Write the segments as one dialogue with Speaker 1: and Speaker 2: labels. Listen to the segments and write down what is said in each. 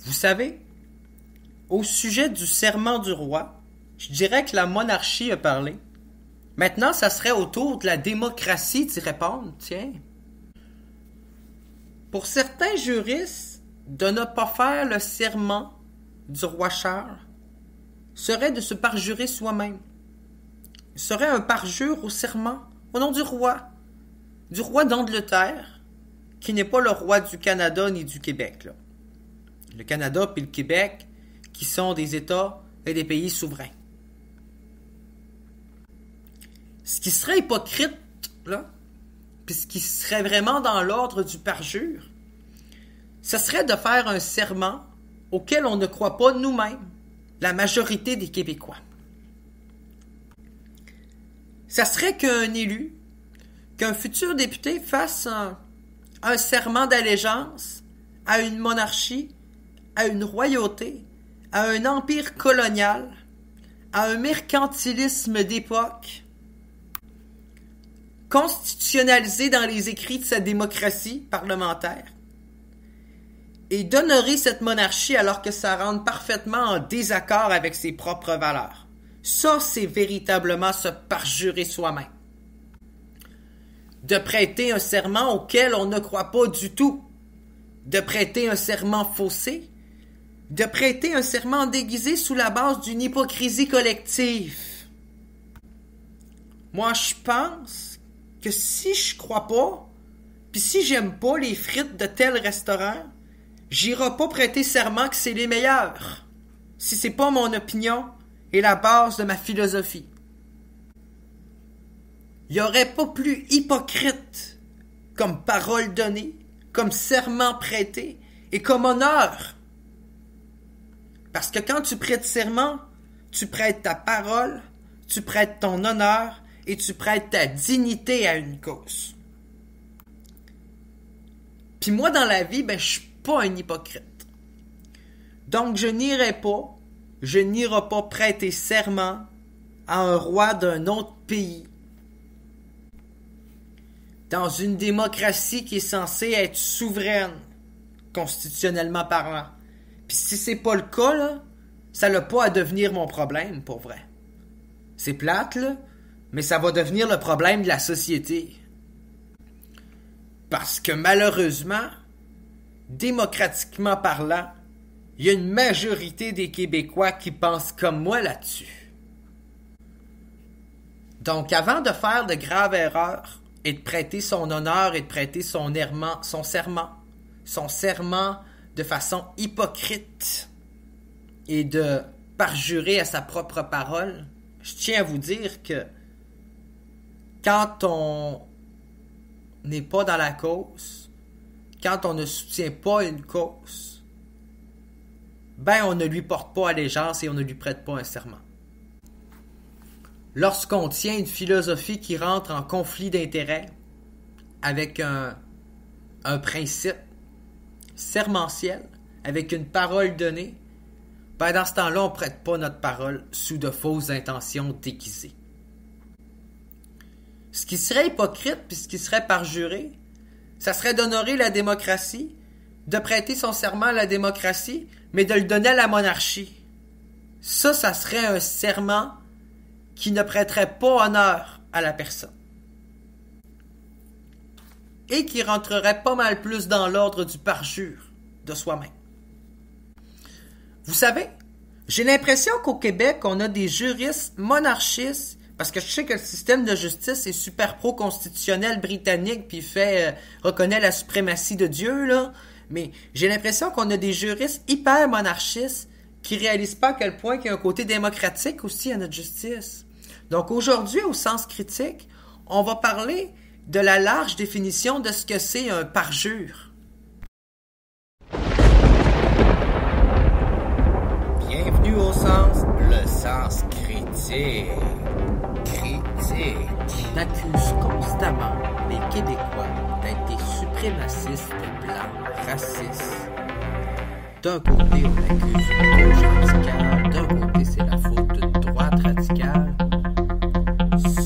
Speaker 1: Vous savez, au sujet du serment du roi, je dirais que la monarchie a parlé. Maintenant, ça serait au tour de la démocratie d'y répondre, tiens. Pour certains juristes, de ne pas faire le serment du roi Charles serait de se parjurer soi-même. Serait un parjure au serment au nom du roi d'Angleterre, qui n'est pas le roi du Canada ni du Québec, là. Le Canada puis le Québec, qui sont des États et des pays souverains. Ce qui serait hypocrite, là, puis ce qui serait vraiment dans l'ordre du parjure, ce serait de faire un serment auquel on ne croit pas nous-mêmes, la majorité des Québécois. Ça serait qu'un élu, qu'un futur député fasse un serment d'allégeance à une monarchie, à une royauté, à un empire colonial, à un mercantilisme d'époque, constitutionnalisé dans les écrits de sa démocratie parlementaire, et d'honorer cette monarchie alors que ça rentre parfaitement en désaccord avec ses propres valeurs. Ça, c'est véritablement se parjurer soi-même. De prêter un serment auquel on ne croit pas du tout. De prêter un serment faussé. De prêter un serment déguisé sous la base d'une hypocrisie collective. Moi, je pense que si je crois pas, puis si j'aime pas les frites de tel restaurant, j'irai pas prêter serment que c'est les meilleurs, si c'est pas mon opinion et la base de ma philosophie. Il y aurait pas plus hypocrite comme parole donnée, comme serment prêté et comme honneur. Parce que quand tu prêtes serment, tu prêtes ta parole, tu prêtes ton honneur et tu prêtes ta dignité à une cause. Puis moi dans la vie, je suis pas un hypocrite. Donc je n'irai pas prêter serment à un roi d'un autre pays. Dans une démocratie qui est censée être souveraine, constitutionnellement parlant. Puis si c'est pas le cas, là, ça n'a pas à devenir mon problème, pour vrai. C'est plate, là, mais ça va devenir le problème de la société. Parce que malheureusement, démocratiquement parlant, il y a une majorité des Québécois qui pensent comme moi là-dessus. Donc, avant de faire de graves erreurs et de prêter son honneur et de prêter son serment de façon hypocrite et de parjurer à sa propre parole, je tiens à vous dire que quand on n'est pas dans la cause, quand on ne soutient pas une cause, on ne lui porte pas allégeance et on ne lui prête pas un serment. Lorsqu'on tient une philosophie qui rentre en conflit d'intérêts avec un principe sermentiel, avec une parole donnée, dans ce temps-là, on ne prête pas notre parole sous de fausses intentions déguisées. Ce qui serait hypocrite puis ce qui serait parjuré, ça serait d'honorer la démocratie, de prêter son serment à la démocratie, mais de le donner à la monarchie. Ça serait un serment qui ne prêterait pas honneur à la personne. Et qui rentrerait pas mal plus dans l'ordre du parjure de soi-même. Vous savez, j'ai l'impression qu'au Québec, on a des juristes monarchistes, parce que je sais que le système de justice est super pro-constitutionnel britannique, puis reconnaît la suprématie de Dieu, là, mais j'ai l'impression qu'on a des juristes hyper monarchistes qui réalisent pas à quel point il y a un côté démocratique aussi à notre justice. Donc aujourd'hui, au sens critique, on va parler de la large définition de ce que c'est un parjure. Bienvenue au sens, le sens critique. On accuse constamment les Québécois d'être des suprémacistes blancs, racistes. D'un côté, on accuse une gauche radicale, d'un côté, c'est la faute d'une droite radicale.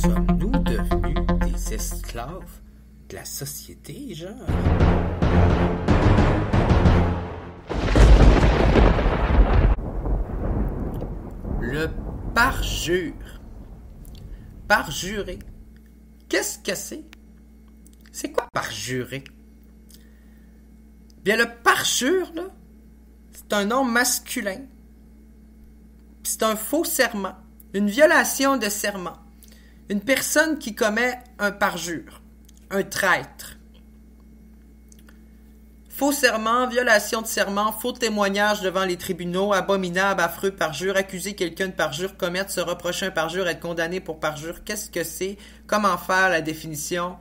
Speaker 1: Sommes-nous devenus des esclaves de la société, genre? parjure. Parjurer. Qu'est-ce que c'est? C'est quoi parjurer? Bien, le parjure, là, c'est un nom masculin. Puis c'est un faux serment. Une violation de serment. Une personne qui commet un parjure. Un traître. Faux serment, violation de serment, faux témoignage devant les tribunaux, abominable, affreux, parjure, accuser quelqu'un de parjure, commettre, se reprocher un parjure, être condamné pour parjure. Qu'est-ce que c'est? Comment faire la définition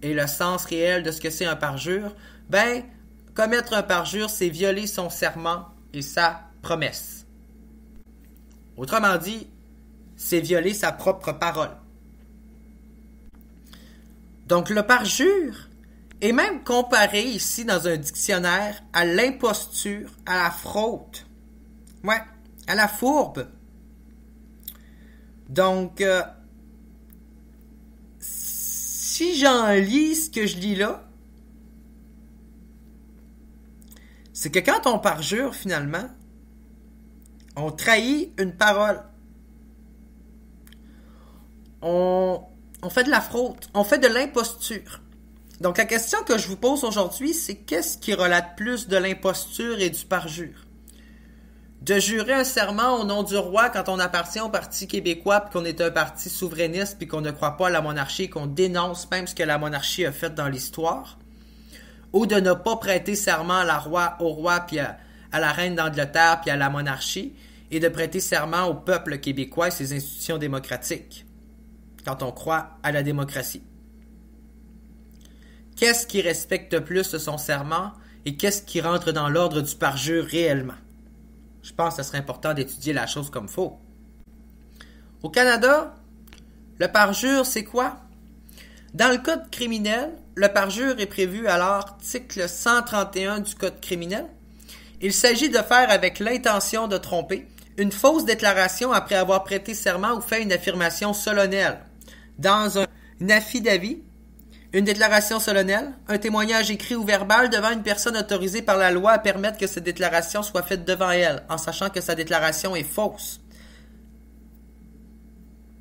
Speaker 1: et le sens réel de ce que c'est un parjure? Ben, commettre un parjure, c'est violer son serment et sa promesse. Autrement dit, c'est violer sa propre parole. Donc, le parjure est même comparé ici dans un dictionnaire à l'imposture, à la fraude. Ouais, à la fourbe. Donc, si j'en lis ce que je lis là, c'est que quand on parjure, finalement, on trahit une parole. On fait de la fraude, on fait de l'imposture. Donc la question que je vous pose aujourd'hui, c'est qu'est-ce qui relate plus de l'imposture et du parjure? De jurer un serment au nom du roi quand on appartient au Parti québécois, puis qu'on est un parti souverainiste, puis qu'on ne croit pas à la monarchie, qu'on dénonce même ce que la monarchie a fait dans l'histoire, ou de ne pas prêter serment au roi, puis à la reine d'Angleterre, puis à la monarchie, et de prêter serment au peuple québécois et ses institutions démocratiques, quand on croit à la démocratie. Qu'est-ce qui respecte plus son serment et qu'est-ce qui rentre dans l'ordre du parjure réellement? Je pense que ce serait important d'étudier la chose comme faut. Au Canada, le parjure, c'est quoi? Dans le Code criminel, le parjure est prévu à l'article 131 du Code criminel. Il s'agit de faire avec l'intention de tromper une fausse déclaration après avoir prêté serment ou fait une affirmation solennelle. Dans un affidavit, une déclaration solennelle, un témoignage écrit ou verbal devant une personne autorisée par la loi à permettre que cette déclaration soit faite devant elle, en sachant que sa déclaration est fausse.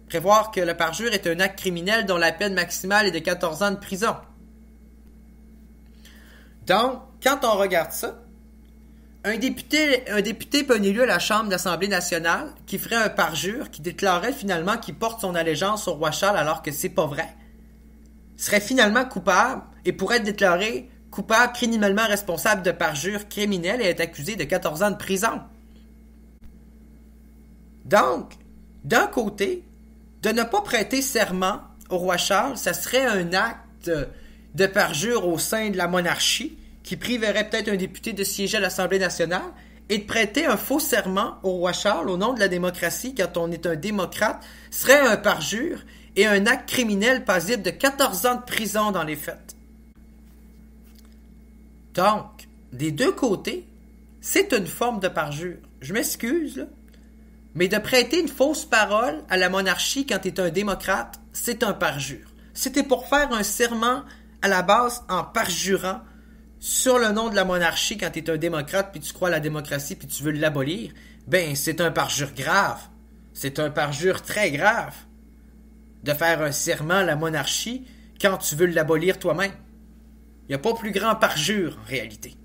Speaker 1: Prévoir que le parjure est un acte criminel dont la peine maximale est de 14 ans de prison. Donc, quand on regarde ça, un député peut un élu à la Chambre d'Assemblée nationale qui ferait un parjure, qui déclarerait finalement qu'il porte son allégeance au roi Charles alors que c'est pas vrai, serait finalement coupable et pourrait être déclaré coupable criminellement responsable de parjure criminelle et être accusé de 14 ans de prison. Donc, d'un côté, de ne pas prêter serment au roi Charles, ça serait un acte de parjure au sein de la monarchie qui priverait peut-être un député de siéger à l'Assemblée nationale et de prêter un faux serment au roi Charles au nom de la démocratie quand on est un démocrate serait un parjure et un acte criminel passible de 14 ans de prison dans les faits. Donc, des deux côtés, c'est une forme de parjure. Je m'excuse, là, mais de prêter une fausse parole à la monarchie quand tu es un démocrate, c'est un parjure. Si t'es pour faire un serment à la base en parjurant sur le nom de la monarchie quand tu es un démocrate puis tu crois à la démocratie puis tu veux l'abolir, ben c'est un parjure grave. C'est un parjure très grave de faire un serment à la monarchie quand tu veux l'abolir toi-même. Il n'y a pas plus grand parjure en réalité.